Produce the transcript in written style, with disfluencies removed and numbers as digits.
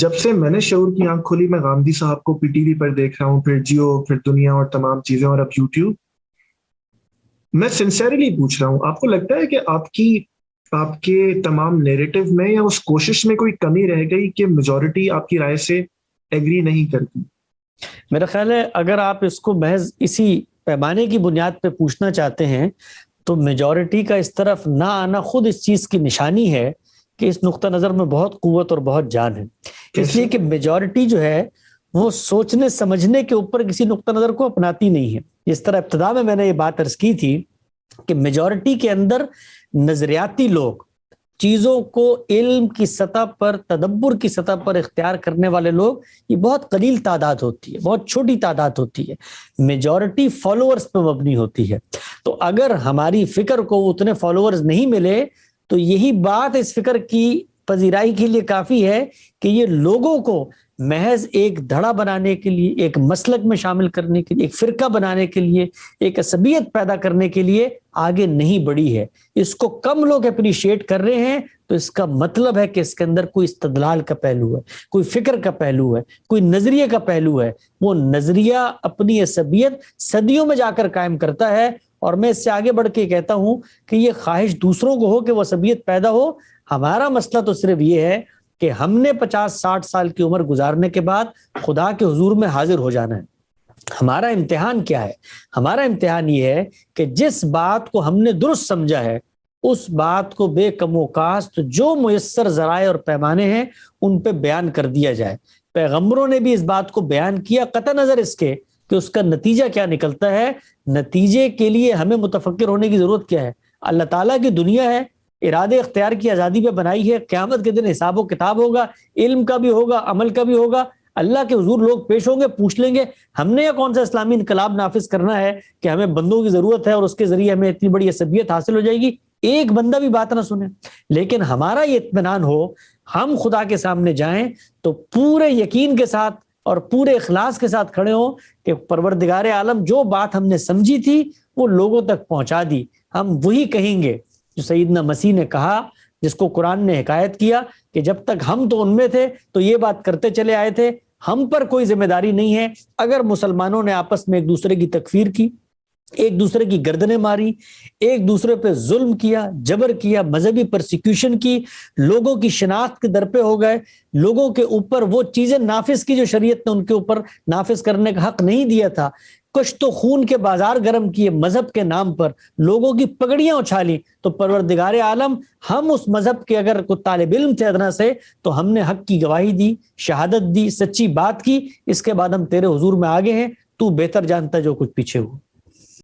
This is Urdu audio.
جب سے میں نے شعور کی آنکھ کھولی، میں غامدی صاحب کو پی ٹی وی پر دیکھ رہا ہوں، پھر جیو، پھر دنیا اور تمام چیزیں، اور اب یوٹیوب. میں سنسیریلی پوچھ رہا ہوں، آپ کو لگتا ہے کہ آپ کے تمام نیریٹو میں یا اس کوشش میں کوئی کمی رہ گئی کہ میجورٹی آپ کی رائے سے ایگری نہیں کرتی؟ میرا خیال ہے اگر آپ اس کو محض اسی پیمانے کی بنیاد پہ پوچھنا چاہتے ہیں تو میجورٹی کا اس طرف نہ آنا خود اس چیز کی نشانی ہے کہ اس نقطہ نظر میں بہت قوت اور بہت جان ہے. اس لیے کہ میجورٹی جو ہے وہ سوچنے سمجھنے کے اوپر کسی نقطہ نظر کو اپناتی نہیں ہے. اس طرح ابتدا میں نے یہ بات عرض کی تھی کہ میجورٹی کے اندر نظریاتی لوگ، چیزوں کو علم کی سطح پر، تدبر کی سطح پر اختیار کرنے والے لوگ، یہ بہت قلیل تعداد ہوتی ہے، بہت چھوٹی تعداد ہوتی ہے. میجورٹی فالوورز پہ مبنی ہوتی ہے. تو اگر ہماری فکر کو اتنے فالوورز نہیں ملے تو یہی بات اس فکر کی پذیرائی کے لیے کافی ہے کہ یہ لوگوں کو محض ایک دھڑا بنانے کے لیے، ایک مسلک میں شامل کرنے کے لیے، ایک فرقہ بنانے کے لیے، ایک عصبیت پیدا کرنے کے لیے آگے نہیں بڑھی ہے. اس کو کم لوگ اپریشیٹ کر رہے ہیں تو اس کا مطلب ہے کہ اس کے اندر کوئی استدلال کا پہلو ہے، کوئی فکر کا پہلو ہے، کوئی نظریے کا پہلو ہے. وہ نظریہ اپنی عصبیت صدیوں میں جا کر قائم کرتا ہے. اور میں اس سے آگے بڑھ کے کہتا ہوں کہ یہ خواہش دوسروں کو ہو کہ وہ عصبیت پیدا ہو. ہمارا مسئلہ تو صرف یہ ہے کہ ہم نے 50-60 سال کی عمر گزارنے کے بعد خدا کے حضور میں حاضر ہو جانا ہے. ہمارا امتحان کیا ہے؟ ہمارا امتحان یہ ہے کہ جس بات کو ہم نے درست سمجھا ہے اس بات کو بے کم و کاست جو میسر ذرائع اور پیمانے ہیں ان پہ بیان کر دیا جائے. پیغمبروں نے بھی اس بات کو بیان کیا، قطع نظر اس کے کہ اس کا نتیجہ کیا نکلتا ہے. نتیجے کے لیے ہمیں متفکر ہونے کی ضرورت کیا ہے؟ اللہ تعالیٰ کی دنیا ہے، ارادے اختیار کی آزادی پہ بنائی ہے. قیامت کے دن حساب و کتاب ہوگا، علم کا بھی ہوگا، عمل کا بھی ہوگا. اللہ کے حضور لوگ پیش ہوں گے، پوچھ لیں گے ہم نے یہ کون سا اسلامی انقلاب نافذ کرنا ہے کہ ہمیں بندوں کی ضرورت ہے اور اس کے ذریعے ہمیں اتنی بڑی عصبیت حاصل ہو جائے گی. ایک بندہ بھی بات نہ سنے. لیکن ہمارا یہ اطمینان ہو، ہم خدا کے سامنے جائیں تو پورے یقین کے ساتھ اور پورے اخلاص کے ساتھ کھڑے ہوں کہ پروردگار عالم جو بات ہم نے سمجھی تھی وہ لوگوں تک پہنچا دی. ہم وہی کہیں گے جو سیدنا مسیح نے کہا، جس کو قرآن نے حکایت کیا کہ جب تک ہم تو ان میں تھے تو یہ بات کرتے چلے آئے تھے، ہم پر کوئی ذمہ داری نہیں ہے اگر مسلمانوں نے آپس میں ایک دوسرے کی تکفیر کی، ایک دوسرے کی گردنیں ماری، ایک دوسرے پہ ظلم کیا، جبر کیا، مذہبی پرسیکیوشن کی، لوگوں کی شناخت کے در پہ ہو گئے، لوگوں کے اوپر وہ چیزیں نافذ کی جو شریعت نے ان کے اوپر نافذ کرنے کا حق نہیں دیا تھا، کشت و خون کے بازار گرم کیے مذہب کے نام پر، لوگوں کی پگڑیاں اچھالی. تو پروردگار عالم، ہم اس مذہب کے اگر کوئی طالب علم تھے ادنا سے تو ہم نے حق کی گواہی دی، شہادت دی، سچی بات کی. اس کے بعد ہم تیرے حضور میں آگے ہیں، تو بہتر جانتا جو کچھ پیچھے ہو.